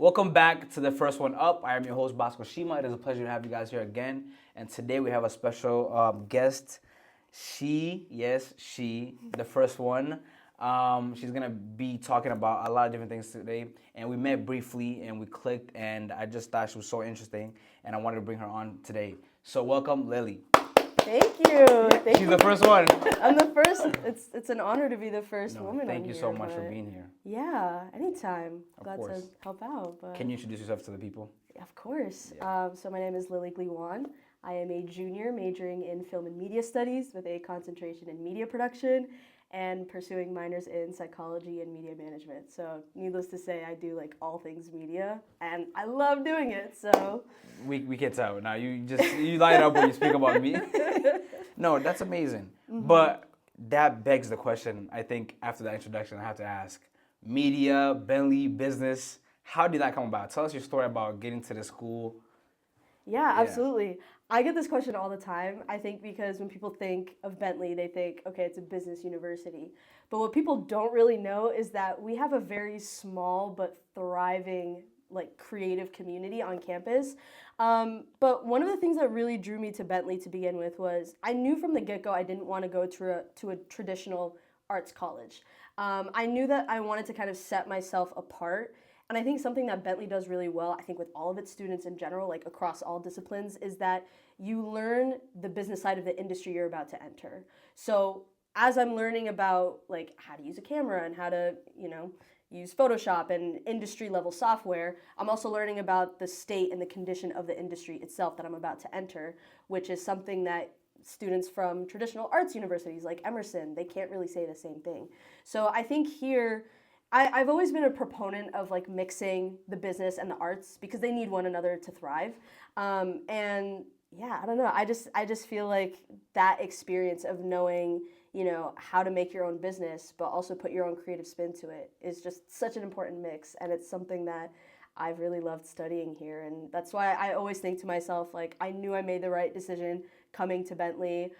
Welcome back to the first one up. I am your host, Bosco Shima. It is a pleasure to have you guys here again. And today we have a special guest. She, the first one. She's going to be talking about a lot of different things today. And we met briefly and we clicked, and I just thought she was so interesting. And I wanted to bring her on today. So welcome, Lily. Thank you. She's the first one. I'm the first. It's an honor to be the first woman Thank on you here, so much for being here. Yeah, anytime. Glad course. to help out. But Can you introduce yourself to the people? Of course. Yeah. So my name is Lily Glewan. I am a junior majoring in film and media studies with a concentration in media production and pursuing minors in psychology and media management. So needless to say, I do like all things media and I love doing it. So We can tell. Now you light up when you speak about me. No, that's amazing. Mm-hmm. But that begs the question, I think, after that introduction, I have to ask. Media, Bentley, business, how did that come about? Tell us your story about getting to the school. Yeah, absolutely. I get this question all the time. I think because when people think of Bentley, they think, okay, it's a business university. But what people don't really know is that we have a very small but thriving creative community on campus. But one of the things that really drew me to Bentley to begin with was I knew from the get-go I didn't want to go to a traditional arts college. I knew that I wanted to kind of set myself apart. And I think something that Bentley does really well, I think with all of its students in general, like across all disciplines, is that you learn the business side of the industry you're about to enter. So as I'm learning about like how to use a camera and how to, use Photoshop and industry level software, I'm also learning about the state and the condition of the industry itself that I'm about to enter, which is something that students from traditional arts universities like Emerson, they can't really say the same thing. So I think here, I've always been a proponent of like mixing the business and the arts because they need one another to thrive. And yeah, I don't know. I just feel like that experience of knowing, how to make your own business, but also put your own creative spin to it is just such an important mix. And it's something that I've really loved studying here. And that's why I always think to myself, like, I knew I made the right decision coming to Bentley,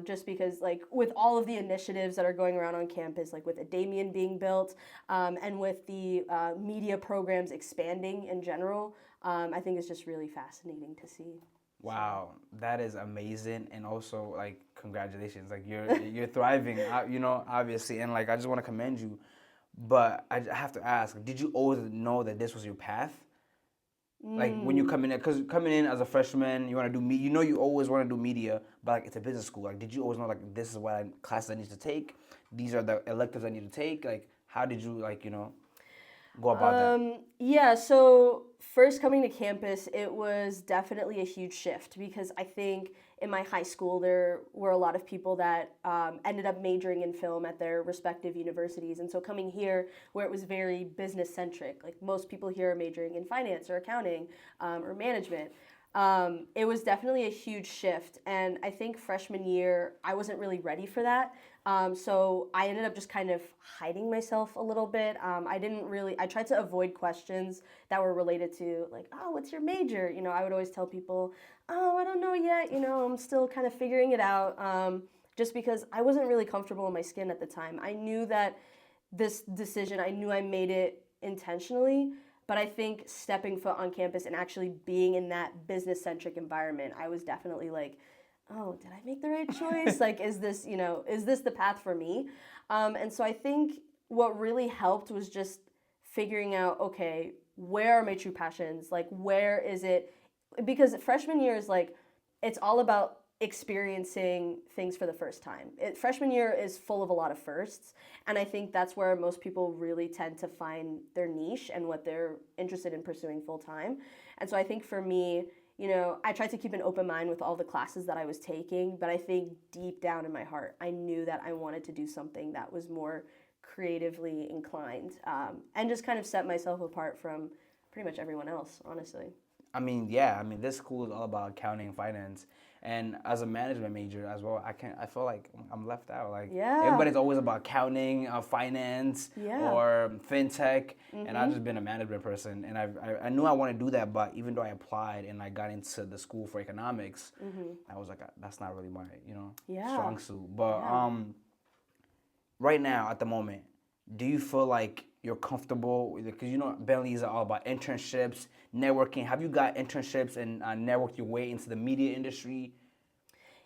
just because like with all of the initiatives that are going around on campus, like with Adamian being built and with the media programs expanding in general, I think it's just really fascinating to see. Wow, that is amazing, and also like congratulations, like you're thriving, obviously, and like I just want to commend you. But I have to ask, did you always know that this was your path? Like when you come in, because coming in as a freshman, you want to do you always want to do media, but like it's a business school. Like, did you always know like this is what classes I need to take? These are the electives I need to take. Like, how did you go about that? Yeah, so first coming to campus, it was definitely a huge shift because I think in my high school there were a lot of people that ended up majoring in film at their respective universities. And so coming here where it was very business centric, like most people here are majoring in finance or accounting or management. It was definitely a huge shift. And I think freshman year, I wasn't really ready for that. So I ended up just kind of hiding myself a little bit. I tried to avoid questions that were related to like, oh, what's your major? I would always tell people, oh, I don't know yet. I'm still kind of figuring it out. Just because I wasn't really comfortable in my skin at the time. I knew that this decision, I knew I made it intentionally. But I think stepping foot on campus and actually being in that business-centric environment, I was definitely like, oh, did I make the right choice? Like, is this the path for me? And so I think what really helped was just figuring out, okay, where are my true passions? Like, where is it? Because freshman year is like, it's all about experiencing things for the first time. Freshman year is full of a lot of firsts, and I think that's where most people really tend to find their niche and what they're interested in pursuing full time. And so I think for me, I tried to keep an open mind with all the classes that I was taking, but I think deep down in my heart, I knew that I wanted to do something that was more creatively inclined and just kind of set myself apart from pretty much everyone else, honestly. This school is all about accounting and finance. And as a management major as well, I feel like I'm left out. Like everybody's always about accounting, finance, or fintech, and I've just been a management person. And I knew I wanted to do that, but even though I applied and I got into the school for economics, I was like, that's not really my strong suit. But right now at the moment, do you feel like you're comfortable? Because you know Bentley is all about internships, networking. Have you got internships and networked your way into the media industry?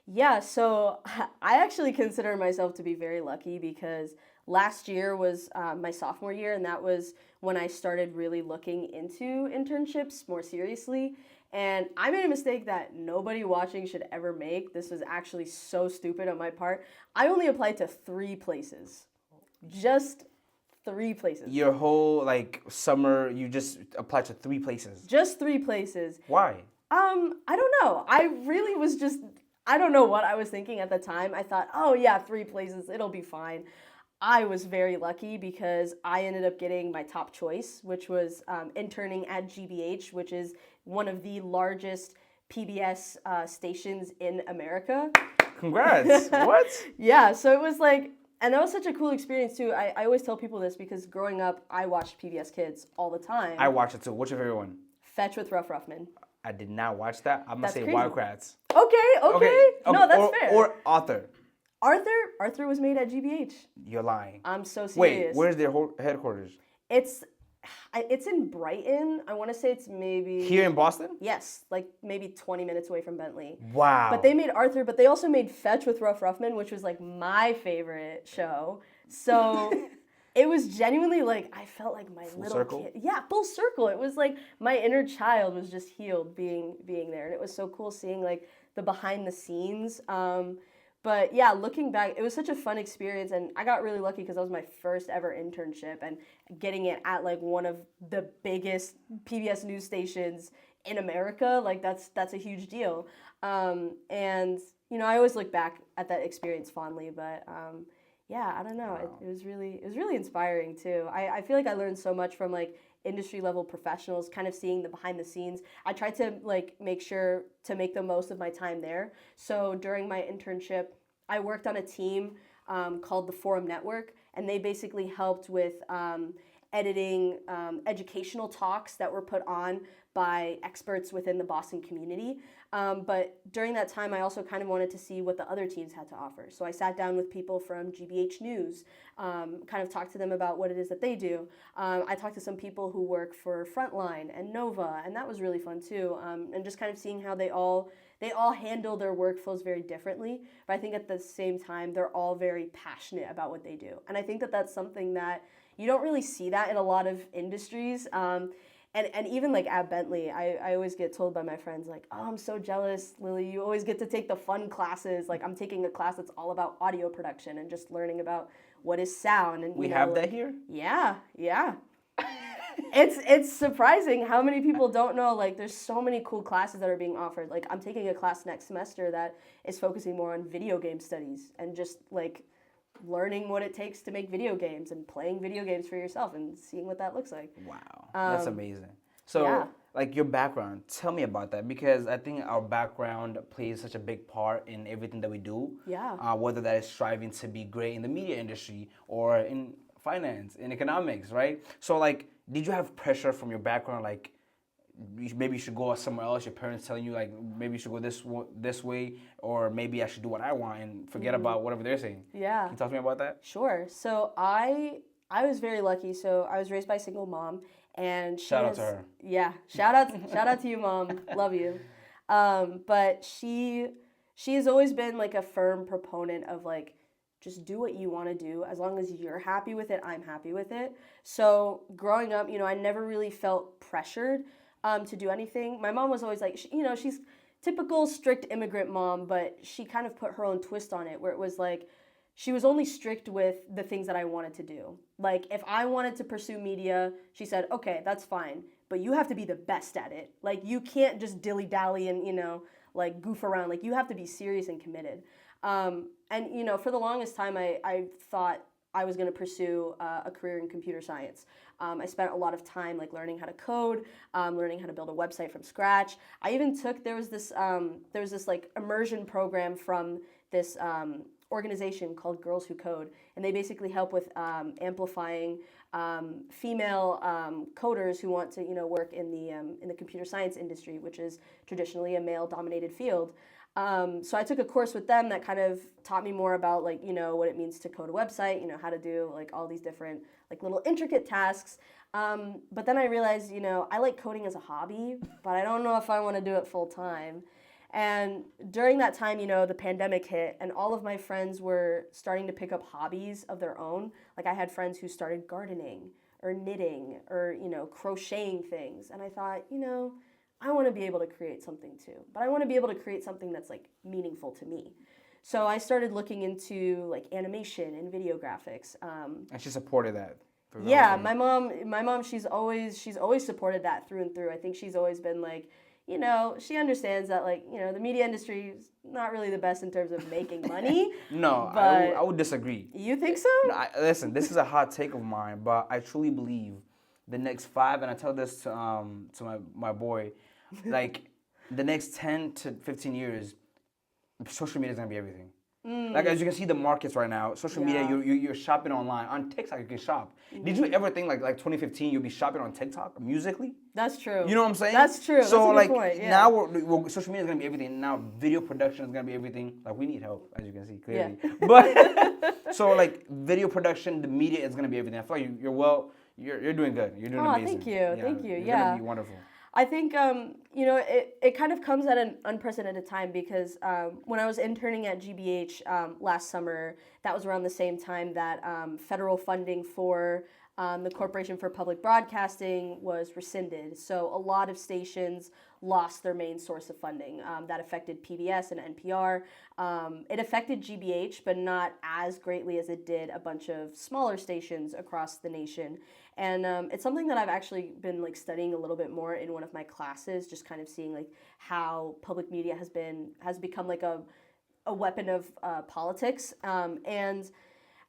Yeah, so I actually consider myself to be very lucky because last year was my sophomore year, and that was when I started really looking into internships more seriously. And I made a mistake that nobody watching should ever make. This was actually so stupid on my part. I only applied to 3 places, just 3 places. Your whole like summer, you just applied to 3 places. Just 3 places. Why? I don't know. I really was just, I don't know what I was thinking at the time. I thought, oh yeah, 3 places, it'll be fine. I was very lucky because I ended up getting my top choice, which was interning at GBH, which is one of the largest PBS stations in America. Congrats. What? Yeah, so it was like, and that was such a cool experience too. I always tell people this because growing up, I watched PBS Kids all the time. I watched it too. What's your favorite one? Fetch with Rough Ruffman. I did not watch that. I'm gonna That's say crazy. Wildcrats. Okay. No, that's fair. Or Author. Arthur was made at GBH. You're lying. I'm so serious. Wait, where's their headquarters? It's in Brighton. I want to say it's maybe Here in Boston? Yes, like maybe 20 minutes away from Bentley. Wow. But they made Arthur, but they also made Fetch with Rough Ruffman, which was like my favorite show. So it was genuinely like I felt like my little circle? kid. Yeah, full circle. It was like my inner child was just healed being there, and it was so cool seeing like the behind the scenes. But yeah, looking back, it was such a fun experience, and I got really lucky because that was my first ever internship, and getting it at like one of the biggest PBS news stations in America, like that's a huge deal. And you know, I always look back at that experience fondly, but yeah, I don't know, Wow. it was really inspiring too. I feel like I learned so much from like industry level professionals, kind of seeing the behind the scenes. I tried to like make sure to make the most of my time there. So during my internship, I worked on a team called the Forum Network, and they basically helped with editing educational talks that were put on by experts within the Boston community. But during that time, I also kind of wanted to see what the other teams had to offer. So I sat down with people from GBH News, kind of talked to them about what it is that they do. I talked to some people who work for Frontline and Nova, and that was really fun too. And just kind of seeing how they all handle their workflows very differently, but I think at the same time, they're all very passionate about what they do. And I think that that's something that you don't really see that in a lot of industries. And even like at Bentley, I always get told by my friends like, oh, I'm so jealous, Lily, you always get to take the fun classes. Like I'm taking a class that's all about audio production and just learning about what is sound. And We have that here? Yeah. It's surprising how many people don't know, like there's so many cool classes that are being offered. Like I'm taking a class next semester that is focusing more on video game studies and just like learning what it takes to make video games and playing video games for yourself and seeing what that looks like. Wow, that's amazing. So, yeah. like your background, tell me about that because I think our background plays such a big part in everything that we do. Yeah. Whether that is striving to be great in the media industry or in finance, in economics, right? So, like, did you have pressure from your background, like maybe you should go somewhere else? Your parents telling you like maybe you should go this way, or maybe I should do what I want and forget about whatever they're saying. Yeah. Can you talk to me about that? Sure. So I was very lucky. So I was raised by a single mom, and Shout out to her. Yeah, shout out to you, Mom. Love you. But she has always been like a firm proponent of like just do what you want to do. As long as you're happy with it, I'm happy with it. So growing up, you know, I never really felt pressured to do anything. My mom was always like, she's typical strict immigrant mom, but she kind of put her own twist on it where it was like, she was only strict with the things that I wanted to do. Like if I wanted to pursue media, she said, okay, that's fine, but you have to be the best at it. Like you can't just dilly-dally and, like goof around. Like you have to be serious and committed. And, for the longest time, I thought I was going to pursue a career in computer science. I spent a lot of time like learning how to code, learning how to build a website from scratch. I even there was this like immersion program from this organization called Girls Who Code, and they basically help with amplifying female coders who want to work in the computer science industry, which is traditionally a male-dominated field. So I took a course with them that kind of taught me more about like, what it means to code a website, how to do like all these different like little intricate tasks. But then I realized, I like coding as a hobby, but I don't know if I want to do it full time. And during that time, the pandemic hit and all of my friends were starting to pick up hobbies of their own. Like I had friends who started gardening or knitting or, crocheting things. And I thought, I want to be able to create something too, but I want to be able to create something that's like meaningful to me. So I started looking into like animation and video graphics. And she supported that. Yeah, my mom, she's always supported that through and through. I think she's always been like, she understands that like, the media industry is not really the best in terms of making money. No, but I would disagree. You think so? No, listen, this is a hot take of mine, but I truly believe the next 5, and I tell this to my boy, like the next 10 to 15 years, social media is gonna be everything. Like as you can see the markets right now, social media, you're shopping online. On TikTok you can shop. Did you ever think like 2015 you'll be shopping on TikTok musically? That's true. You know what I'm saying? That's true. So that's a like good point. Yeah. now social media is gonna be everything. Now video production is gonna be everything. Like we need help, as you can see clearly. Yeah. But so like video production, the media is gonna be everything. I feel like you're doing good. You're doing amazing. Thank you. Thank you. You're Yeah. gonna be wonderful. I think, it kind of comes at an unprecedented time because when I was interning at GBH last summer, that was around the same time that federal funding for the Corporation for Public Broadcasting was rescinded. So a lot of stations lost their main source of funding. That affected PBS and NPR. It affected GBH, but not as greatly as it did a bunch of smaller stations across the nation. And it's something that I've actually been like studying a little bit more in one of my classes, just kind of seeing like how public media has become like a weapon of politics. And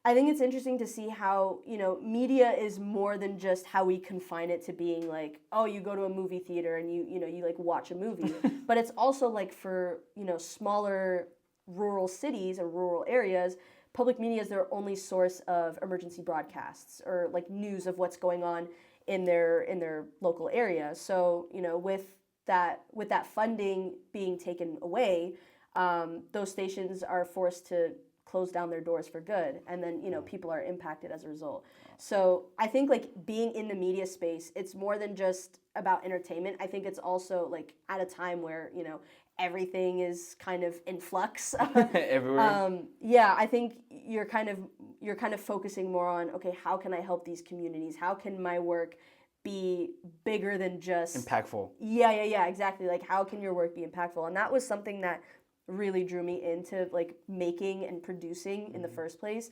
I think it's interesting to see how, media is more than just how we confine it to being like, oh, you go to a movie theater and you like watch a movie. But it's also like for, smaller rural cities or rural areas, public media is their only source of emergency broadcasts or like news of what's going on in their local area. So, with that funding being taken away, those stations are forced to close down their doors for good, and then people are impacted as a result. So I think like being in the media space, it's more than just about entertainment. I think it's also like at a time where everything is kind of in flux Everywhere. Yeah, I think you're kind of focusing more on, okay, how can I help these communities? How can my work be bigger than just impactful? Yeah, exactly. Like how can your work be impactful? And that was something that really drew me into like making and producing in the first place,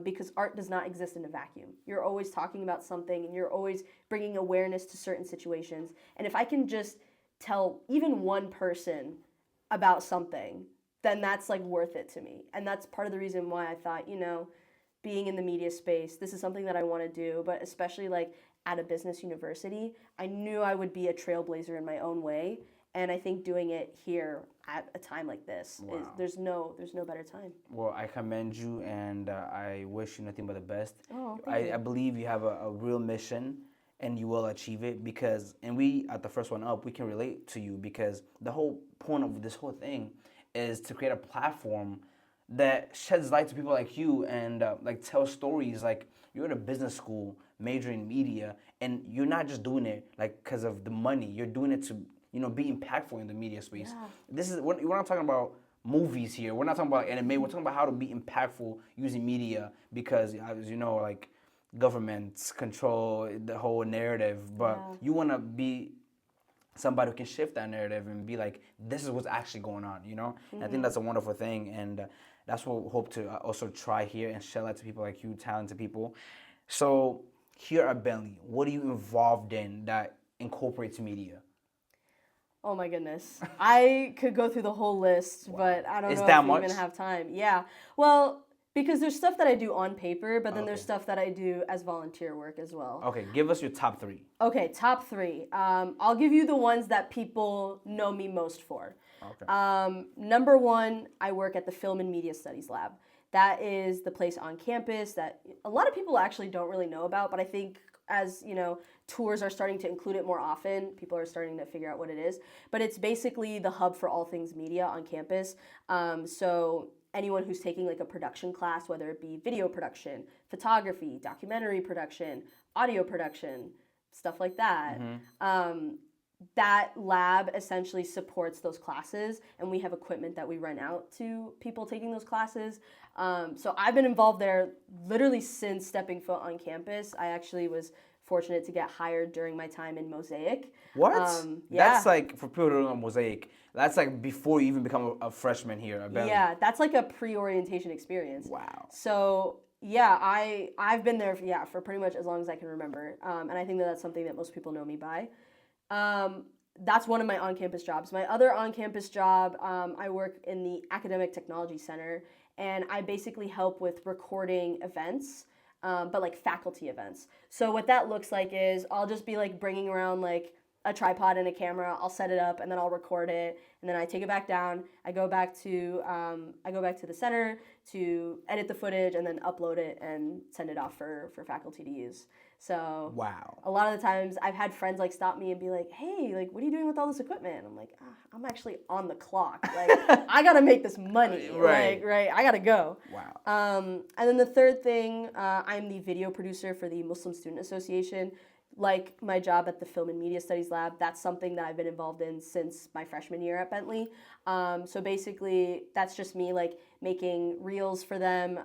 because art does not exist in a vacuum. You're always talking about something and you're always bringing awareness to certain situations. And if I can just tell even one person about something, then that's like worth it to me. And that's part of the reason why I thought, being in the media space, this is something that I want to do, but especially like at a business university, I knew I would be a trailblazer in my own way. And I think doing it here at a time like this, there's no better time. Well, I commend you, and I wish you nothing but the best. Oh, thank you. I believe you have a real mission, and you will achieve it and we at the first one up, we can relate to you because the whole point of this whole thing is to create a platform that sheds light to people like you and like tell stories. Like you're at a business school majoring in media, and you're not just doing it like because of the money. You're doing it to be impactful in the media space. Yeah. We're not talking about movies here. We're not talking about anime. We're talking about how to be impactful using media because, as you know, like governments control the whole narrative, but you want to be somebody who can shift that narrative and be like, this is what's actually going on, And I think that's a wonderful thing, and that's what we hope to also try here and shed light to people like you, talented people. So here at Bentley, what are you involved in that incorporates media? Oh my goodness. I could go through the whole list, but I don't know if we even have time. Yeah. Well, because there's stuff that I do on paper, but then there's stuff that I do as volunteer work as well. Okay, give us your top 3. Okay, top 3. I'll give you the ones that people know me most for. Okay. Number 1, I work at the Film and Media Studies Lab. That is the place on campus that a lot of people actually don't really know about, but I think as tours are starting to include it more often, people are starting to figure out what it is. But it's basically the hub for all things media on campus. So anyone who's taking like a production class, whether it be video production, photography, documentary production, audio production, stuff like that. That lab essentially supports those classes, and we have equipment that we rent out to people taking those classes. So I've been involved there literally since stepping foot on campus. I actually was fortunate to get hired during my time in Mosaic. What? Yeah. That's like, for people who don't know Mosaic, that's like before you even become a freshman here at Bentley. Yeah, that's like a pre-orientation experience. Wow. So yeah, I've been there for pretty much as long as I can remember, and I think that's something that most people know me by. That's one of my on-campus jobs. My other on-campus job, I work in the Academic Technology Center, and I basically help with recording events, but like faculty events. So what that looks like is I'll just be like bringing around like a tripod and a camera. I'll set it up and then I'll record it, and then I take it back down. I go back to the center to edit the footage and then upload it and send it off for faculty to use. So wow. A lot of the times I've had friends like stop me and be like, "Hey, like, what are you doing with all this equipment?" And I'm like, "I'm actually on the clock. Like, I gotta make this money. Right. Right. I gotta go." Wow. And then the third thing, I'm the video producer for the Muslim Student Association. Like my job at the Film and Media Studies Lab, that's something that I've been involved in since my freshman year at Bentley. So basically, that's just me like making reels for them.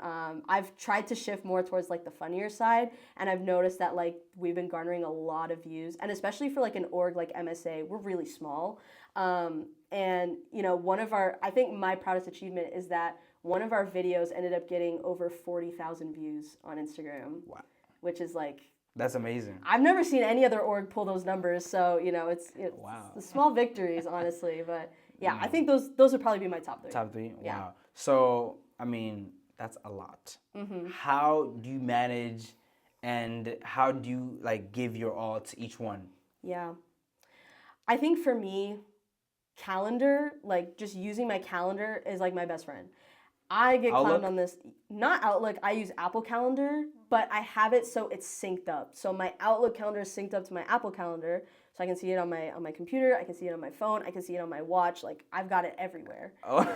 I've tried to shift more towards like the funnier side, and I've noticed that like we've been garnering a lot of views, and especially for like an org like MSA, we're really small. And I think my proudest achievement is that one of our videos ended up getting over 40,000 views on Instagram. Wow. Which is like, that's amazing. I've never seen any other org pull those numbers, so it's wow. the small victories, honestly. But yeah, I think those would probably be my top three. Top three? Yeah. Wow. So, I mean, that's a lot. How do you manage, and how do you like give your all to each one? Yeah. I think for me, calendar, like just using my calendar is like my best friend. I get Outlook? clowned on this. Not Outlook, I use Apple Calendar, but I have it so it's synced up. So my Outlook calendar is synced up to my Apple Calendar, so I can see it on my computer, I can see it on my phone, I can see it on my watch. Like, I've got it everywhere. Oh.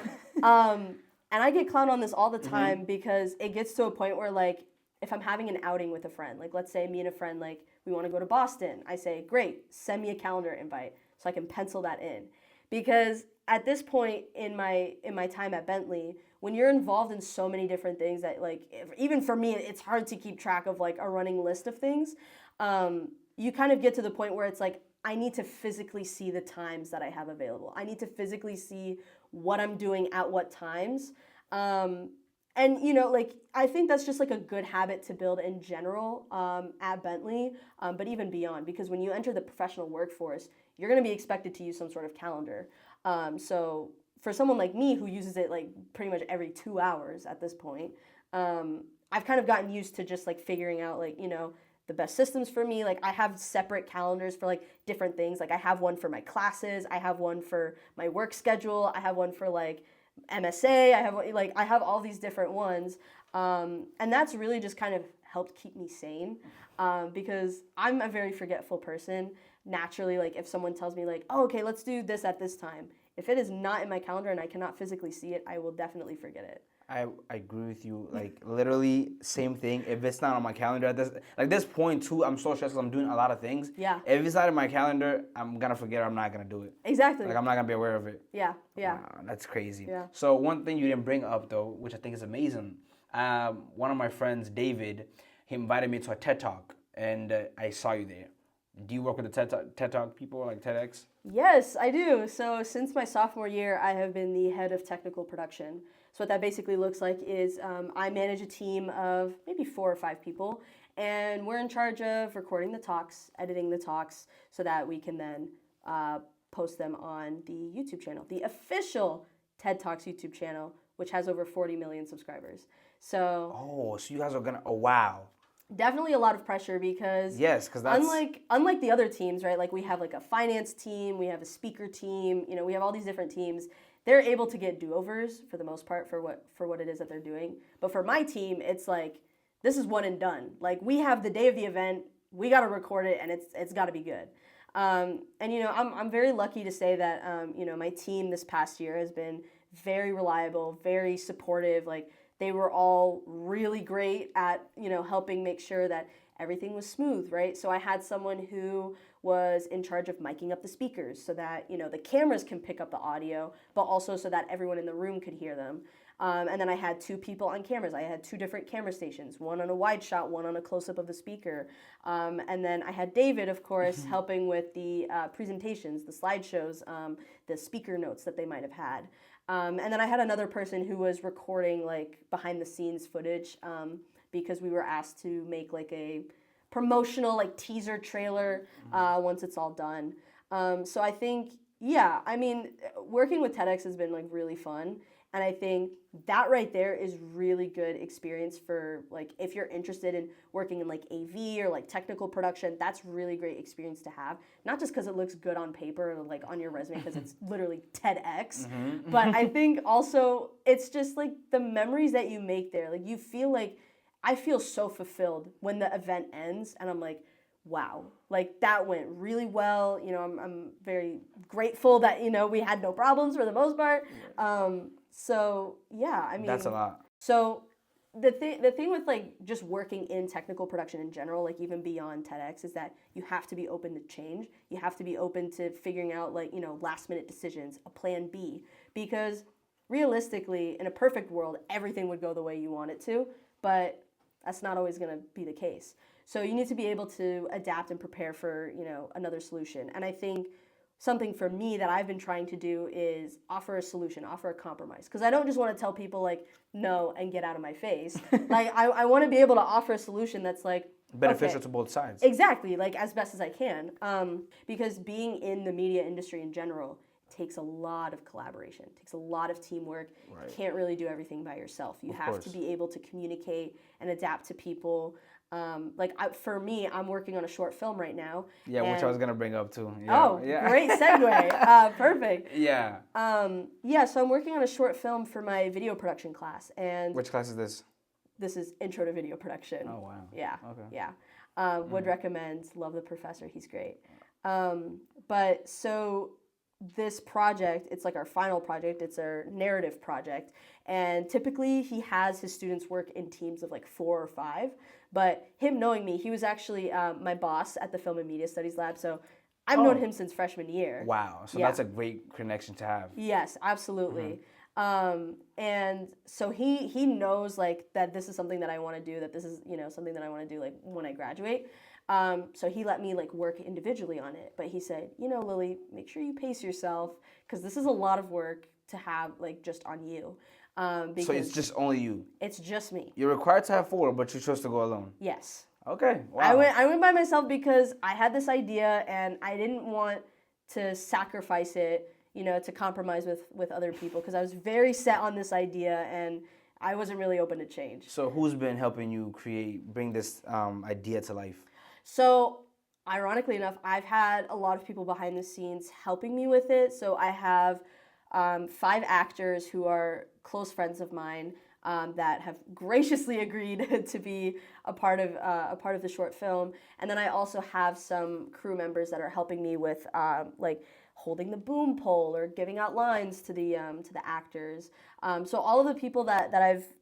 And I get clowned on this all the time because it gets to a point where, like, if I'm having an outing with a friend, like let's say me and a friend, like, we want to go to Boston, I say, great, send me a calendar invite so I can pencil that in. Because at this point in my time at Bentley, when you're involved in so many different things that, like, even for me, it's hard to keep track of like a running list of things. You kind of get to the point where it's like, I need to physically see the times that I have available. I need to physically see what I'm doing at what times. And like, I think that's just like a good habit to build in general at Bentley, but even beyond, because when you enter the professional workforce, you're going to be expected to use some sort of calendar. So for someone like me who uses it like pretty much every 2 hours at this point, I've kind of gotten used to just like figuring out like, the best systems for me. Like, I have separate calendars for like different things. Like, I have one for my classes, I have one for my work schedule, I have one for like MSA, I have all these different ones. And that's really just kind of helped keep me sane, because I'm a very forgetful person. Naturally, like if someone tells me like, oh, okay, let's do this at this time, if it is not in my calendar and I cannot physically see it, I will definitely forget it. I agree with you. Like, literally, same thing. If it's not on my calendar at this point too, I'm so stressed 'cause I'm doing a lot of things. Yeah. If it's not in my calendar, I'm gonna forget. I'm not gonna do it. Exactly. Like, I'm not gonna be aware of it. Yeah. Wow, that's crazy. Yeah. So one thing you didn't bring up though, which I think is amazing. One of my friends, David, he invited me to a TED Talk, and I saw you there. Do you work with the TED Talk people, like TEDx? Yes, I do. So since my sophomore year, I have been the head of technical production. So what that basically looks like is I manage a team of maybe 4 or 5 people, and we're in charge of recording the talks, editing the talks, so that we can then post them on the YouTube channel, the official TED Talks YouTube channel, which has over 40 million subscribers. So so you guys are gonna, wow. Definitely a lot of pressure because because that's unlike the other teams, right? Like, we have like a finance team, we have a speaker team, we have all these different teams. They're able to get do-overs for the most part for what it is that they're doing. But for my team, it's like, this is one and done. Like, we have the day of the event, we got to record it, and it's got to be good. And you know, I'm very lucky to say that you know, my team this past year has been very reliable, very supportive. Like, they were all really great at, you know, helping make sure that everything was smooth, right? So I had someone who was in charge of miking up the speakers so that, you know, the cameras can pick up the audio, but also so that everyone in the room could hear them. And then I had 2 people on cameras. I had 2 different camera stations, one on a wide shot, one on a close-up of the speaker. And then I had David, of course, helping with the presentations, the slideshows, the speaker notes that they might have had. And then I had another person who was recording like behind-the-scenes footage because we were asked to make like a promotional like teaser trailer once it's all done. So I think, yeah, I mean, working with TEDx has been like really fun. And I think that right there is really good experience for like, if you're interested in working in like AV or like technical production, that's really great experience to have. Not just because it looks good on paper or like on your resume because it's literally TEDx, but I think also it's just like the memories that you make there. Like, you feel like, I feel so fulfilled when the event ends and I'm like, wow, like that went really well. You know, I'm very grateful that, you know, we had no problems for the most part. So yeah, I mean, That's a lot. So the thing with like just working in technical production in general, like even beyond TEDx, is that you have to be open to change. You have to be open to figuring out like, you know, last minute decisions, a plan B, because realistically, in a perfect world, everything would go the way you want it to, but that's not always going to be the case. So you need to be able to adapt and prepare for, you know, another solution. And I think something for me that I've been trying to do is offer a solution, offer a compromise. Because I don't just want to tell people like, no, and get out of my face. Like, I want to be able to offer a solution that's like, beneficial okay, to both sides. Exactly, like as best as I can. Because being in the media industry in general takes a lot of collaboration, takes a lot of teamwork. Right. You can't really do everything by yourself. You have to be able to communicate and adapt to people. For me, I'm working on a short film right now. Yeah, which I was gonna bring up too. Yeah, oh, yeah. Great segue. Perfect. Yeah. So I'm working on a short film for my video production class. And which class is this? This is Intro to Video Production. Oh, wow. Yeah. Okay. Yeah. Would recommend. Love the professor. He's great. But so this project, it's like our final project. It's our narrative project. And typically he has his students work in teams of like 4 or 5. But him knowing me, he was actually my boss at the Film and Media Studies Lab. So I've known him since freshman year. Wow. So that's a great connection to have. Yes, absolutely. And so he knows like that this is something that I want to do, that this is, you know, something that I want to do like when I graduate. So he let me like work individually on it. But he said, you know, Lily, make sure you pace yourself because this is a lot of work to have like just on you. So it's just only you? It's just me. You're required to have 4, but you chose to go alone? Yes. Okay, wow. I went by myself because I had this idea and I didn't want to sacrifice it, you know, to compromise with other people because I was very set on this idea and I wasn't really open to change. So who's been helping you bring this idea to life? So ironically enough, I've had a lot of people behind the scenes helping me with it. So I have 5 actors who are close friends of mine that have graciously agreed to be a part of the short film, and then I also have some crew members that are helping me with like holding the boom pole or giving out lines to the actors. So all of the people that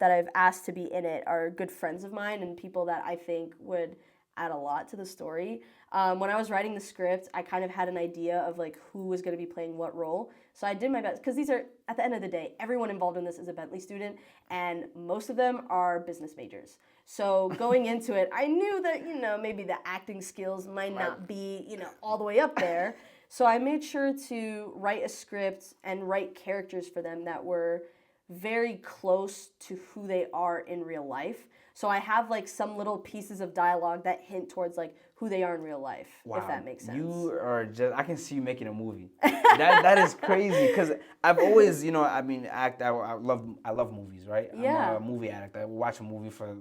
I've asked to be in it are good friends of mine and people that I think would add a lot to the story. When I was writing the script, I kind of had an idea of like who was going to be playing what role. So I did my best because these are, at the end of the day, everyone involved in this is a Bentley student and most of them are business majors. So going into it, I knew that, you know, maybe the acting skills might not be, you know, all the way up there. So I made sure to write a script and write characters for them that were very close to who they are in real life. So I have like some little pieces of dialogue that hint towards like who they are in real life, if that makes sense. You are just, I can see you making a movie. That is crazy because I've always, you know, I mean, I love movies, right? Yeah. I'm a movie addict. I watch a movie for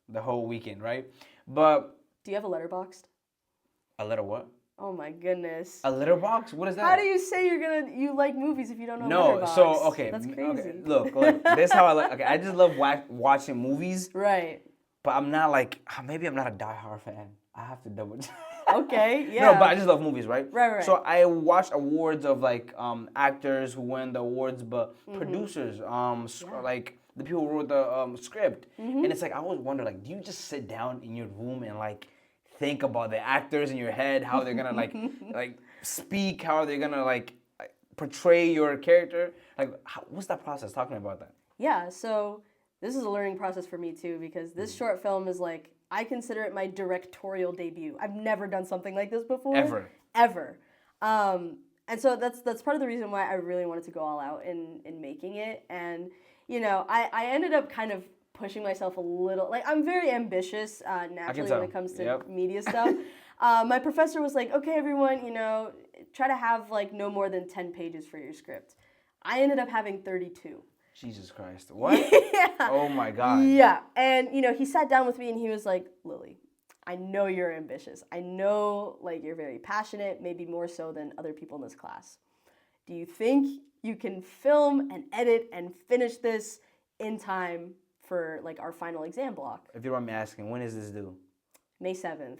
the whole weekend, right? But do you have a Letterboxd? A letter what? Oh my goodness. A letterbox? What is that? How do you say you like movies if you don't know Letterboxd? So okay. That's crazy. Okay, look, this is how I like. Okay, I just love watching movies. Right. But I'm not like, maybe I'm not a diehard fan. I have to double check. Okay, yeah. No, but I just love movies, right? Right. So I watched awards of like actors who win the awards, but producers, like the people who wrote the script, and it's like I always wonder, like, do you just sit down in your room and like think about the actors in your head, how they're gonna like speak, how they're gonna like portray your character? Like, what's that process? Talking about that. Yeah, so this is a learning process for me too because this short film is like I consider it my directorial debut. I've never done something like this before. Ever. And so that's part of the reason why I really wanted to go all out in making it. And you know, I ended up kind of pushing myself a little. Like I'm very ambitious naturally when it comes to media stuff. My professor was like, okay, everyone, you know, try to have like no more than 10 pages for your script. I ended up having 32. Jesus Christ. What? Yeah. Oh my God. Yeah. And, you know, he sat down with me and he was like, Lily, I know you're ambitious. I know, like, you're very passionate, maybe more so than other people in this class. Do you think you can film and edit and finish this in time for, like, our final exam block? If you don't mind me asking, when is this due? May 7th.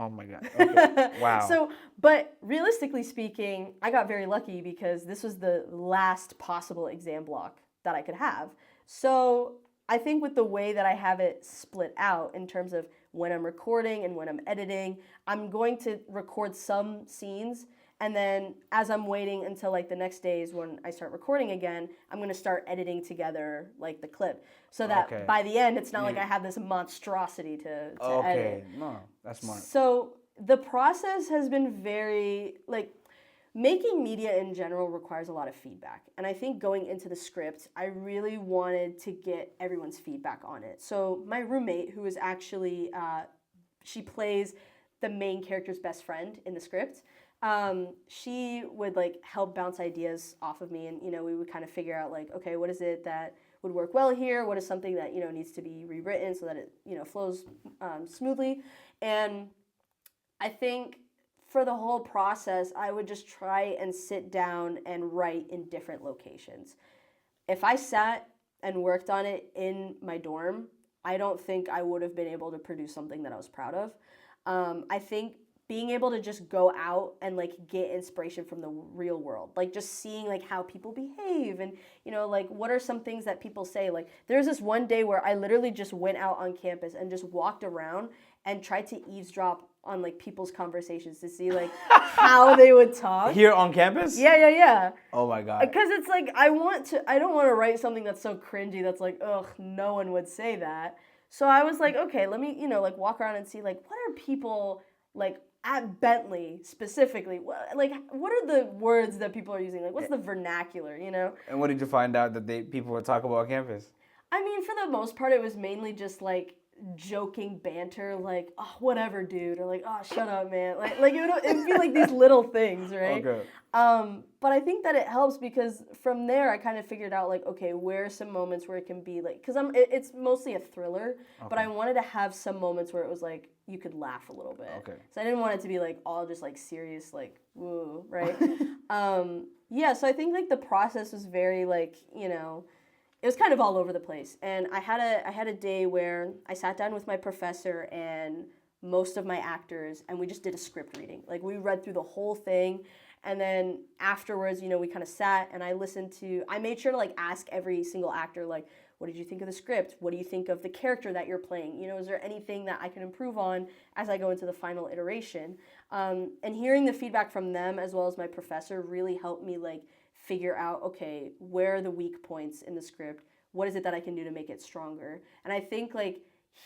Oh my God. Okay. Wow. So, but realistically speaking, I got very lucky because this was the last possible exam block that I could have. So I think with the way that I have it split out in terms of when I'm recording and when I'm editing, I'm going to record some scenes. And then as I'm waiting until like the next days when I start recording again, I'm going to start editing together like the clip. So that by the end, it's not like I have this monstrosity to edit. Okay, no, that's smart. So the process has been very, like, making media in general requires a lot of feedback. And I think going into the script, I really wanted to get everyone's feedback on it. So my roommate, who is actually, she plays the main character's best friend in the script. She would like help bounce ideas off of me, and you know we would kind of figure out like, okay, what is it that would work well here? What is something that you know needs to be rewritten so that it you know flows smoothly? And I think for the whole process, I would just try and sit down and write in different locations. If I sat and worked on it in my dorm, I don't think I would have been able to produce something that I was proud of. I think being able to just go out and like get inspiration from the real world, like just seeing like how people behave and you know like what are some things that people say. Like there's this one day where I literally just went out on campus and just walked around and tried to eavesdrop on like people's conversations to see like how they would talk. Here on campus? Yeah. Oh my God. Because it's like I don't want to write something that's so cringy that's like, ugh, no one would say that. So I was like, okay, let me, you know, like walk around and see like what are people like at Bentley specifically, what are the words that people are using? Like, what's the vernacular, you know? And what did you find out that people would talk about on campus? I mean, for the most part, it was mainly just like joking banter, like, oh, whatever, dude, or like, oh, shut up, man. Like it'd be like these little things, right? Okay. But I think that it helps because from there I kind of figured out like, okay, where are some moments where it can be like, because it's mostly a thriller, but I wanted to have some moments where it was like you could laugh a little bit. Okay. So I didn't want it to be like all just like serious, like woo, right? Yeah. So I think like the process was very like you know. It was kind of all over the place, and I had a day where I sat down with my professor and most of my actors, and we just did a script reading. Like we read through the whole thing, and then afterwards, you know, we kind of sat and I made sure to like ask every single actor like, what did you think of the script? What do you think of the character that you're playing? You know, is there anything that I can improve on as I go into the final iteration? And hearing the feedback from them as well as my professor really helped me like figure out, okay, where are the weak points in the script? What is it that I can do to make it stronger? And I think like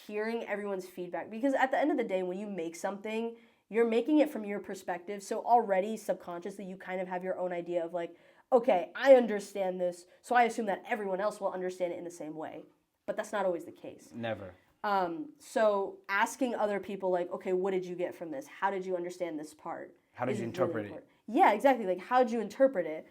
hearing everyone's feedback, because at the end of the day, when you make something, you're making it from your perspective. So already subconsciously, you kind of have your own idea of like, okay, I understand this, so I assume that everyone else will understand it in the same way. But that's not always the case. Never. So asking other people like, okay, what did you get from this? How did you understand this part? How did you interpret it? Yeah, exactly. Like, how did you interpret it?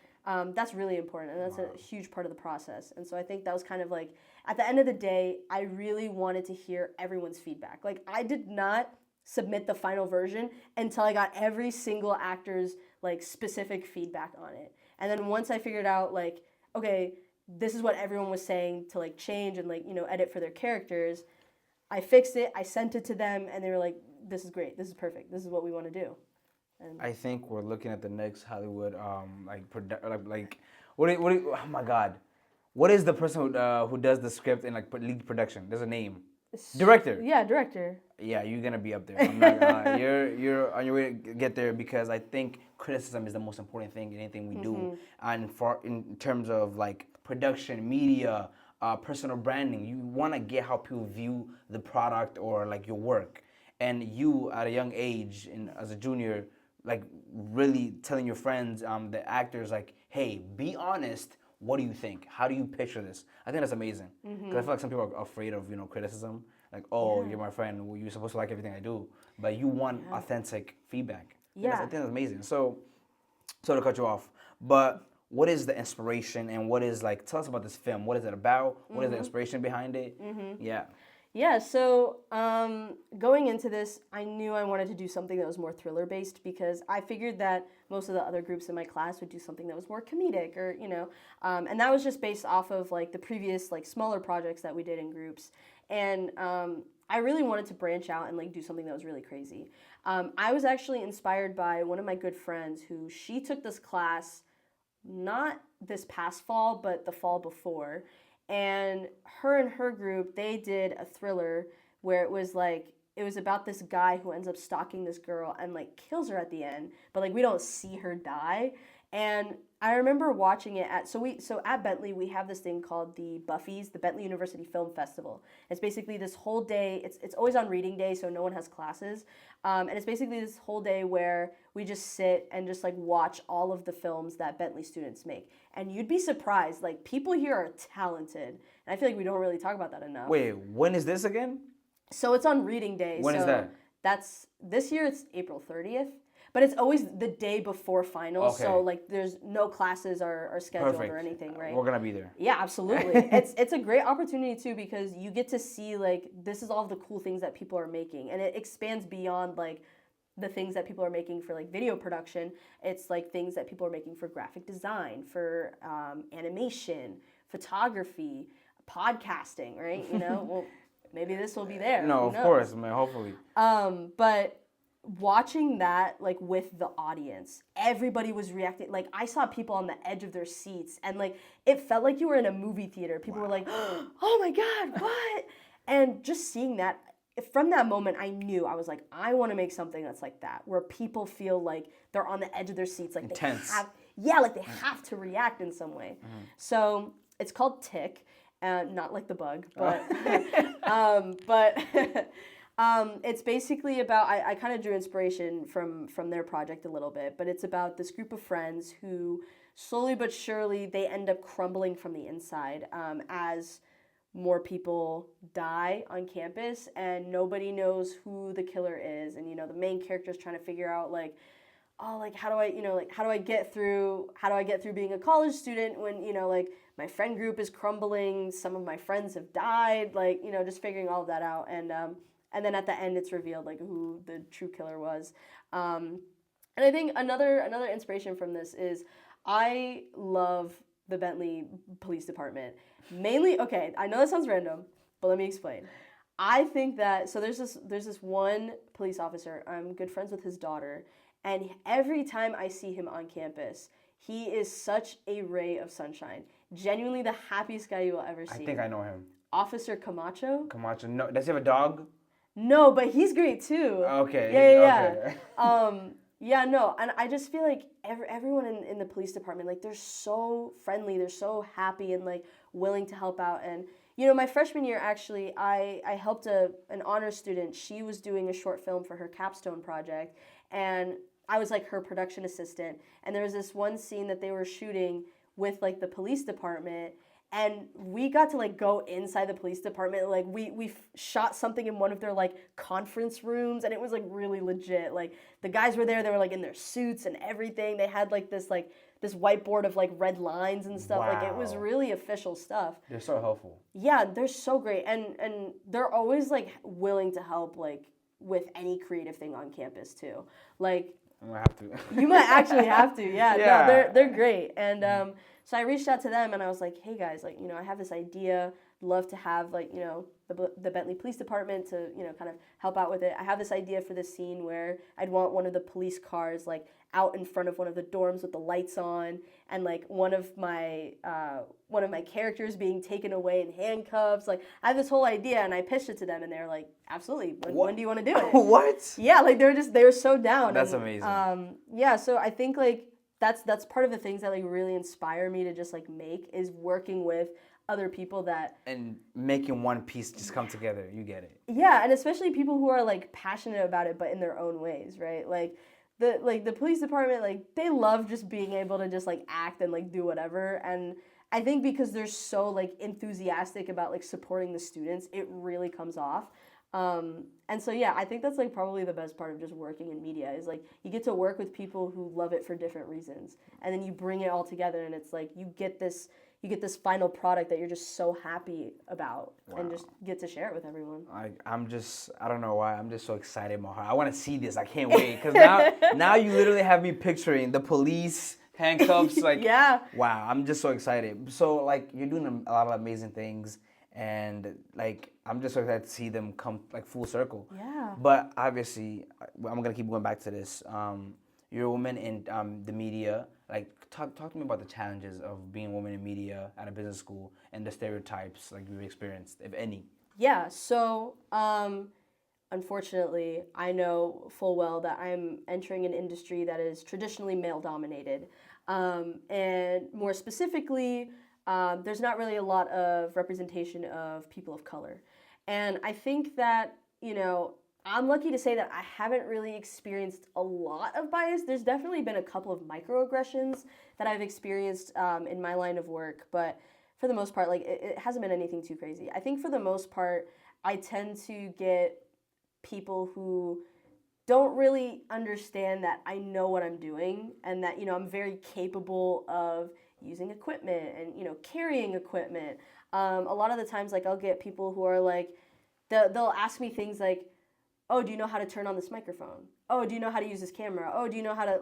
That's really important, and that's a huge part of the process. And so I think that was kind of like, at the end of the day, I really wanted to hear everyone's feedback. Like, I did not submit the final version until I got every single actor's like specific feedback on it. And then once I figured out like, okay, this is what everyone was saying to like change and like, you know, edit for their characters, I fixed it, I sent it to them, and they were like, this is great, this is perfect, this is what we want to do. And I think we're looking at the next Hollywood oh my God, what is the person who does the script and like lead production? There's a name. Director. Yeah, director. Yeah, you're gonna be up there. I'm not gonna lie. You're on your way to get there because I think criticism is the most important thing in anything we do, and in terms of like production, media, personal branding, you want to get how people view the product or like your work, and you at a young age and as a junior, like really telling your friends, the actors, like, hey, be honest. What do you think? How do you picture this? I think that's amazing. Because I feel like some people are afraid of, criticism. Like, oh, you're my friend. Well, you're supposed to like everything I do. But you want authentic feedback. Yeah. I think that's amazing. So to cut you off, but what is the inspiration and what is, like, tell us about this film. What is it about? What is the inspiration behind it? Yeah. Yeah, so going into this, I knew I wanted to do something that was more thriller-based because I figured that most of the other groups in my class would do something that was more comedic or, and that was just based off of, like, the previous, like, smaller projects that we did in groups. And I really wanted to branch out and, like, do something that was really crazy. I was actually inspired by one of my good friends who she took this class not this past fall, but the fall before. And her group, they did a thriller where it was about this guy who ends up stalking this girl and like kills her at the end, but like we don't see her die. And I remember watching it so at Bentley we have this thing called the Buffy's, the Bentley University Film Festival. It's basically this whole day. It's always on reading day, so no one has classes, and it's basically this whole day where we just sit and just like watch all of the films that Bentley students make. And you'd be surprised, like people here are talented, and I feel like we don't really talk about that enough. Wait, when is this again? So it's on reading day. When is that? That's this year. It's April 30th. But it's always the day before finals, Okay. so like there's no classes are scheduled Perfect. or anything, right? We're gonna be there. Yeah, absolutely. It's a great opportunity too because you get to see like this is all the cool things that people are making, and it expands beyond like the things that people are making for like video production. It's like things that people are making for graphic design, for animation, photography, podcasting, right? Well, maybe this will be there. No, of course, man. Hopefully. But watching that like with the audience, everybody was reacting. Like I saw people on the edge of their seats, and like it felt like you were in a movie theater. People were like, "Oh my God, what?" And just seeing that, from that moment, I knew I was like, I want to make something that's like that, where people feel like they're on the edge of their seats, like intense. they have to react in some way. So it's called Tick, not like the bug, but it's basically about, I kind of drew inspiration from their project a little bit, but it's about this group of friends who slowly but surely they end up crumbling from the inside as more people die on campus and nobody knows who the killer is. And, the main character is trying to figure out like, oh, like how do I get through being a college student when, like my friend group is crumbling, some of my friends have died, like, just figuring all of that out. And then at the end, it's revealed like who the true killer was. And I think another inspiration from this is I love the Bentley Police Department. Mainly, okay, I know that sounds random, but let me explain. I think that there's this one police officer. I'm good friends with his daughter, and every time I see him on campus, he is such a ray of sunshine. Genuinely the happiest guy you will ever see. I think I know him. Officer Camacho. Camacho. No, does he have a dog? No, but he's great too. Okay. Yeah. Yeah, no, and I just feel like everyone in the police department, like they're so friendly, they're so happy and like willing to help out. And my freshman year actually, I helped an honor student. She was doing a short film for her capstone project, and I was like her production assistant. And there was this one scene that they were shooting with like the police department. And we got to like go inside the police department. Like we shot something in one of their like conference rooms, and it was like really legit. Like the guys were there, they were like in their suits and everything. They had like this whiteboard of like red lines and stuff. Wow. Like it was really official stuff. They're so helpful. Yeah, they're so great, and they're always like willing to help like with any creative thing on campus too. Like I might have to. You might actually have to. Yeah. Yeah. No, they're great. And so I reached out to them and I was like, hey guys, like, I have this idea love to have like, the Bentley Police Department to, kind of help out with it. I have this idea for this scene where I'd want one of the police cars like out in front of one of the dorms with the lights on, and like one of my characters being taken away in handcuffs. Like I have this whole idea, and I pitched it to them, and they're like, absolutely. When do you want to do it? What? Yeah, like they were so down. That's and, amazing. Yeah, so I think like that's part of the things that like really inspire me to just like make, is working with other people that, and making one piece just come together. You get it. yeah, and especially people who are like passionate about it but in their own ways, right? Like the police department, like they love just being able to just like act and like do whatever, and I think because they're so like enthusiastic about like supporting the students, it really comes off. And so yeah, I think that's like probably the best part of just working in media, is like you get to work with people who love it for different reasons, and then you bring it all together, and it's like you get this final product that you're just so happy about. Wow. And just get to share it with everyone. I don't know why, I'm just so excited in my heart. I want to see this. I can't wait, because now you literally have me picturing the police, handcuffs, like, yeah. Wow, I'm just so excited. So like you're doing a lot of amazing things, and like I'm just so excited to see them come like full circle. Yeah. But obviously, I'm gonna keep going back to this. You're a woman in the media. Like, talk to me about the challenges of being a woman in media at a business school, and the stereotypes like you've experienced, if any. Yeah. So, unfortunately, I know full well that I'm entering an industry that is traditionally male dominated, and more specifically, there's not really a lot of representation of people of color, and I think that I'm lucky to say that I haven't really experienced a lot of bias. There's definitely been a couple of microaggressions that I've experienced in my line of work, but for the most part, like it hasn't been anything too crazy. I think for the most part, I tend to get people who don't really understand that I know what I'm doing, and that I'm very capable of using equipment and carrying equipment. A lot of the times, like I'll get people who are like, they'll ask me things like, oh, do you know how to turn on this microphone? Oh, do you know how to use this camera? Oh, do you know how to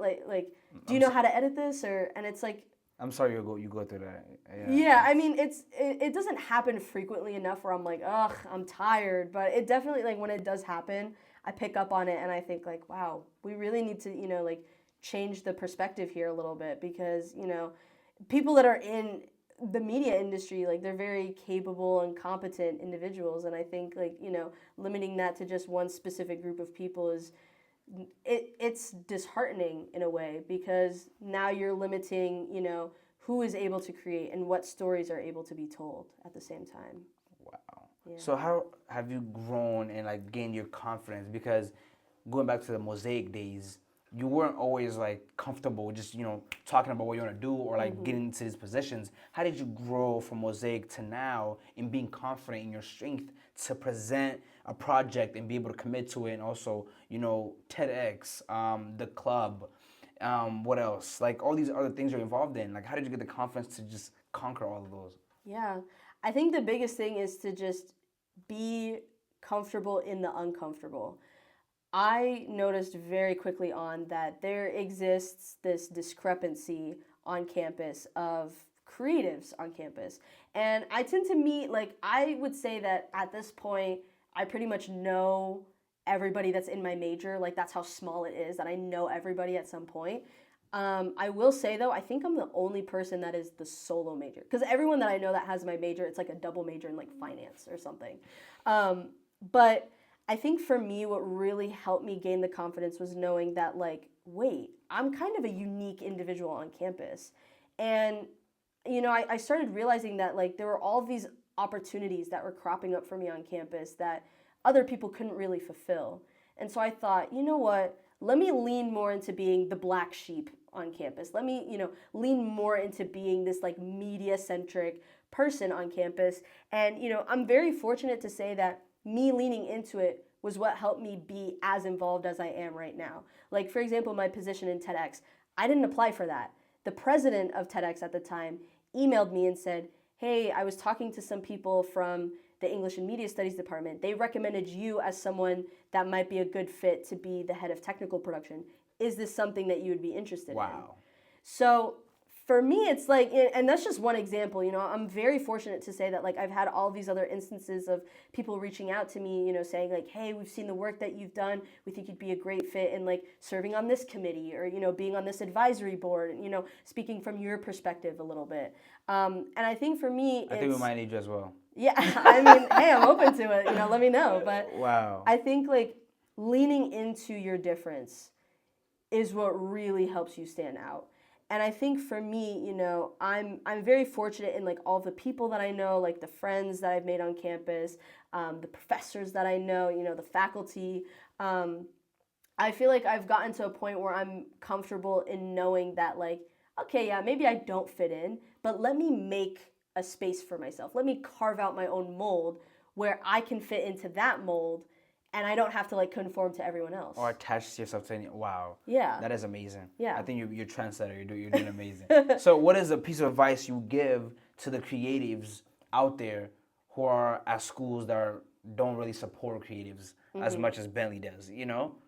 do you know how to edit this? And it's like, I'm sorry you go through that. Yeah, I mean it doesn't happen frequently enough where I'm like, ugh, I'm tired. But it definitely, like when it does happen, I pick up on it, and I think like, wow, we really need to like change the perspective here a little bit, because people that are in the media industry, like they're very capable and competent individuals, and I think like limiting that to just one specific group of people is it's disheartening in a way, because now you're limiting who is able to create and what stories are able to be told at the same time. Wow. Yeah. So how have you grown and like gained your confidence? Because going back to the Mosaic days, you weren't always like comfortable just talking about what you want to do, or like getting into these positions. How did you grow from Mosaic to now in being confident in your strength to present a project and be able to commit to it, and also TEDx, the club, what else, like all these other things you're involved in? Like, how did you get the confidence to just conquer all of those? Yeah, I think the biggest thing is to just be comfortable in the uncomfortable. I noticed very quickly on that there exists this discrepancy on campus of creatives on campus. And I tend to meet, like, I would say that at this point, I pretty much know everybody that's in my major. Like, that's how small it is, that I know everybody at some point. I will say, though, I think I'm the only person that is the solo major. Because everyone that I know that has my major, it's like a double major in, like, finance or something. But I think for me, what really helped me gain the confidence was knowing that, like, wait, I'm kind of a unique individual on campus. And, I started realizing that, like, there were all these opportunities that were cropping up for me on campus that other people couldn't really fulfill. And so I thought, you know what, let me lean more into being the black sheep on campus. Let me, lean more into being this, like, media-centric person on campus. And, I'm very fortunate to say that me leaning into it was what helped me be as involved as I am right now. Like, for example, my position in TEDx, I didn't apply for that. The president of TEDx at the time emailed me and said, hey, I was talking to some people from the English and Media Studies department. They recommended you as someone that might be a good fit to be the head of technical production. Is this something that you would be interested in? Wow. So for me, it's like, and that's just one example, I'm very fortunate to say that, like, I've had all these other instances of people reaching out to me, saying like, hey, we've seen the work that you've done. We think you'd be a great fit in like serving on this committee or, being on this advisory board, speaking from your perspective a little bit. And I think for me, I think we might need you as well. Yeah, I mean, hey, I'm open to it, let me know. But wow. I think like leaning into your difference is what really helps you stand out. And I think for me, I'm very fortunate in like all the people that I know, like the friends that I've made on campus, the professors that I know, the faculty. I feel like I've gotten to a point where I'm comfortable in knowing that, like, okay, yeah, maybe I don't fit in, but let me make a space for myself. Let me carve out my own mold where I can fit into that mold, and I don't have to like conform to everyone else. Or attach yourself to any. Wow. Yeah. That is amazing. Yeah. I think you're a trendsetter. You're doing amazing. So, what is a piece of advice you give to the creatives out there who are at schools that don't really support creatives as much as Bentley does?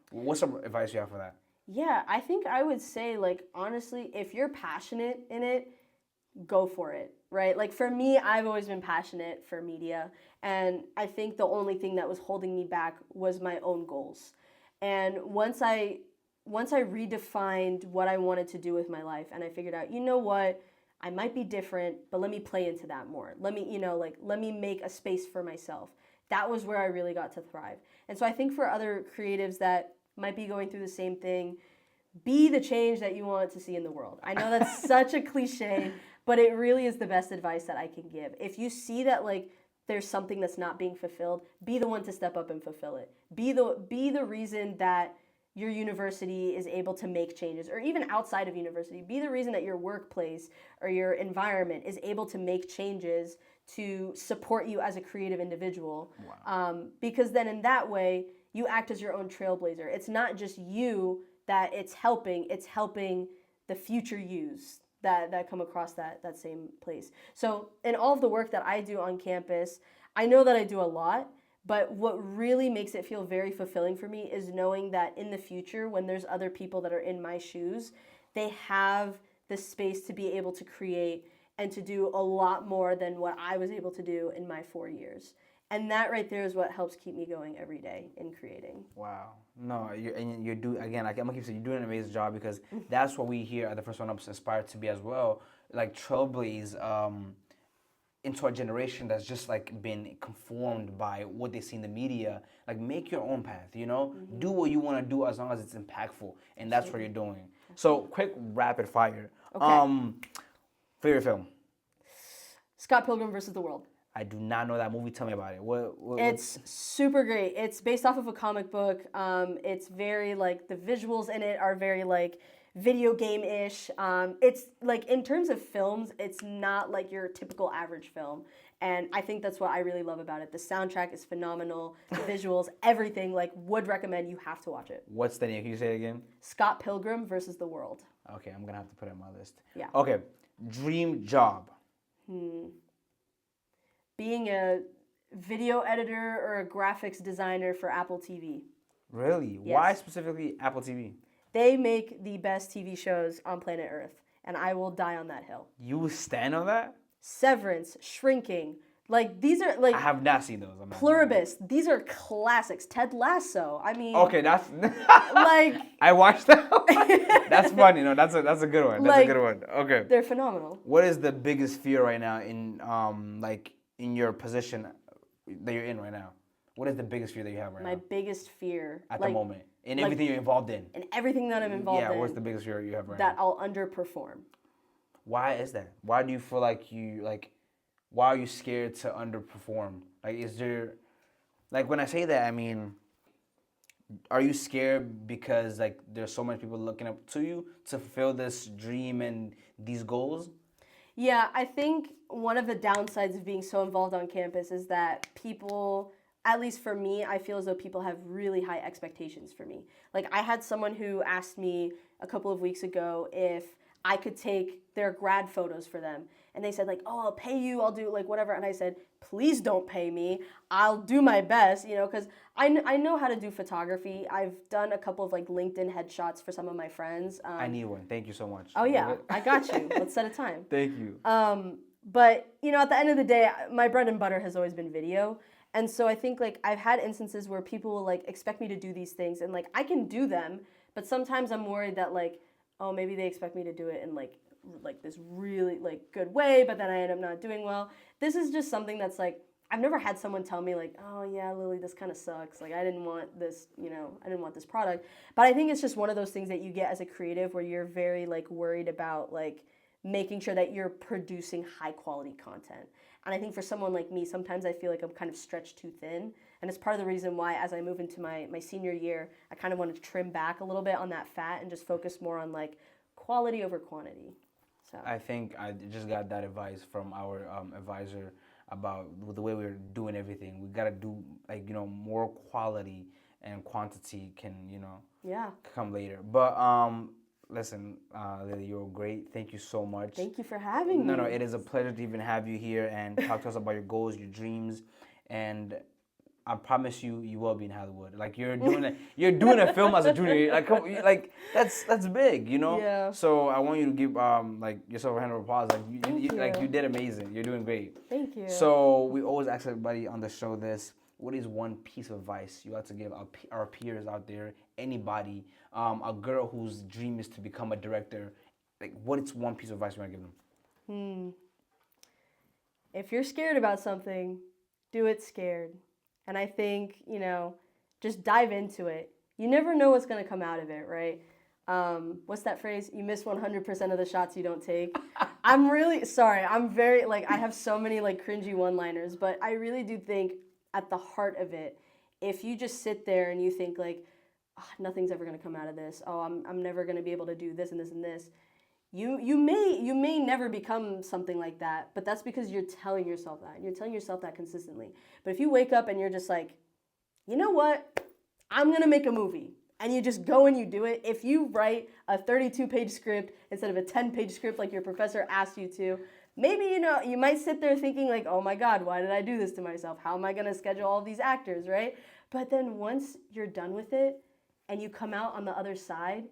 What's some advice you have for that? Yeah, I think I would say, like, honestly, if you're passionate in it, go for it, right? Like for me, I've always been passionate for media, and I think the only thing that was holding me back was my own goals. And once I redefined what I wanted to do with my life, and I figured out, what, I might be different, but let me play into that more. Let me, let me make a space for myself. That was where I really got to thrive. And so I think for other creatives that might be going through the same thing, be the change that you want to see in the world. I know that's such a cliche, but it really is the best advice that I can give. If you see that like there's something that's not being fulfilled, be the one to step up and fulfill it. Be the reason that your university is able to make changes, or even outside of university, be the reason that your workplace or your environment is able to make changes to support you as a creative individual. Wow. Because then in that way, you act as your own trailblazer. It's not just you that it's helping the future yous that come across that same place. So in all of the work that I do on campus, I know that I do a lot, but what really makes it feel very fulfilling for me is knowing that in the future, when there's other people that are in my shoes, they have the space to be able to create and to do a lot more than what I was able to do in my 4 years. And that right there is what helps keep me going every day in creating. Wow. No, you're doing, again, like I'm gonna keep saying, you're doing an amazing job, because that's what we here at the First One Up's aspire to be as well. Like trailblaze into a generation that's just like been conformed by what they see in the media. Like make your own path, Do what you want to do as long as it's impactful, and that's what you're doing. So quick rapid fire. Okay. Favorite film? Scott Pilgrim versus the World. I do not know that movie. Tell me about it. It's super great. It's based off of a comic book. It's very like the visuals in it are very like video game-ish. It's like in terms of films, it's not like your typical average film. And I think that's what I really love about it. The soundtrack is phenomenal. The visuals, everything. Like would recommend. You have to watch it. What's the name? Can you say it again? Scott Pilgrim versus the World. Okay, I'm gonna have to put it on my list. Yeah. Okay, dream job. Being a video editor or a graphics designer for Apple TV. Really? Yes. Why specifically Apple TV? They make the best TV shows on planet Earth, and I will die on that hill. You will stand on that? Severance, Shrinking, like these are like I have not seen those. Pluribus. These are classics. Ted Lasso. I mean. Okay, that's like I watched that. That's funny. No, that's a good one. That's like, a good one. Okay. They're phenomenal. What is the biggest fear right now in your position that you're in right now? What is the biggest fear that you have right now? My biggest fear at the moment, in everything you're involved in. In everything that I'm involved in. Yeah, what's the biggest fear you have right that now? I'll underperform. Why is that? Why do you feel like why are you scared to underperform? Like, is there, like when I say that, I mean, are you scared because like there's so many people looking up to you to fulfill this dream and these goals? Yeah, I think one of the downsides of being so involved on campus is that people, at least for me, I feel as though people have really high expectations for me. Like I had someone who asked me a couple of weeks ago if I could take their grad photos for them. And they said like, oh, I'll pay you, I'll do like whatever. And I said, please don't pay me. I'll do my best, you know, because I know how to do photography. I've done a couple of like LinkedIn headshots for some of my friends. I need one. Thank you so much. Oh yeah, I got you. Let's set a time. Thank you. But you know, at the end of the day, my bread and butter has always been video. And so I think like I've had instances where people will like expect me to do these things and like I can do them, but sometimes I'm worried that like, oh, maybe they expect me to do it in like this really like good way, but then I end up not doing well. This is just something that's like I've never had someone tell me like, oh yeah, Lily, this kind of sucks. Like I didn't want this, you know, I didn't want this product. But I think it's just one of those things that you get as a creative where you're very like worried about like making sure that you're producing high quality content. And I think for someone like me, sometimes I feel like I'm kind of stretched too thin. And it's part of the reason why as I move into my senior year, I kind of want to trim back a little bit on that fat and just focus more on like quality over quantity. So I think I just got that advice from our advisor about the way we're doing everything. We got to do like, you know, more quality and quantity can, you know, come later. But listen, Lily, you're great. Thank you so much. Thank you for having me. No, it is a pleasure to even have you here and talk to us about your goals, your dreams, and I promise you, you will be in Hollywood. Like you're doing a film as a junior. Like that's big, you know. Yeah. So I want you to give like yourself a hand of applause. Like you did amazing. You're doing great. Thank you. So we always ask everybody on the show this: what is one piece of advice you have to give our peers out there, anybody, a girl whose dream is to become a director? Like, what is one piece of advice you want to give them? If you're scared about something, do it scared. And I think, you know, just dive into it. You never know what's going to come out of it, right? What's that phrase? You miss 100% of the shots you don't take. I'm really sorry. I'm very, like, I have so many, like, cringy one-liners. But I really do think at the heart of it, if you just sit there and you think, like, oh, nothing's ever going to come out of this. Oh, I'm never going to be able to do this and this and this. You may never become something like that, but that's because you're telling yourself that. And you're telling yourself that consistently. But if you wake up and you're just like, you know what? I'm going to make a movie. And you just go and you do it. If you write a 32-page script instead of a 10-page script like your professor asked you to, maybe, you know, you might sit there thinking like, oh my God, why did I do this to myself? How am I going to schedule all these actors, right? But then once you're done with it and you come out on the other side,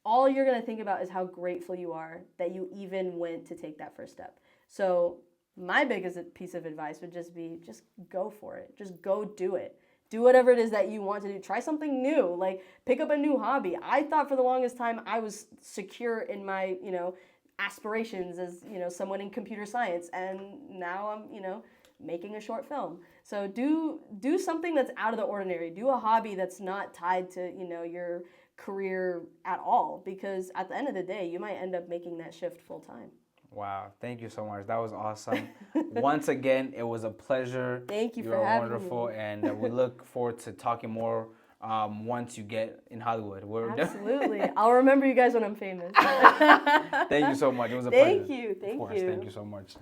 all you're going to think about is how grateful you are that you even went to take that first step. So my biggest piece of advice would just be, just go for it. Just go do it. Do whatever it is that you want to do. Try something new. Like, pick up a new hobby. I thought for the longest time I was secure in my, you know, aspirations as, you know, someone in computer science. And now I'm, you know, making a short film. So do something that's out of the ordinary. Do a hobby that's not tied to, you know, your career at all, because at the end of the day, you might end up making that shift full time. Wow, thank you so much. That was awesome. Once again, it was a pleasure. Thank you for You're having wonderful, me. and we look forward to talking more once you get in Hollywood. Absolutely. I'll remember you guys when I'm famous. Thank you so much. It was a pleasure. Thank you. Of course, thank you so much.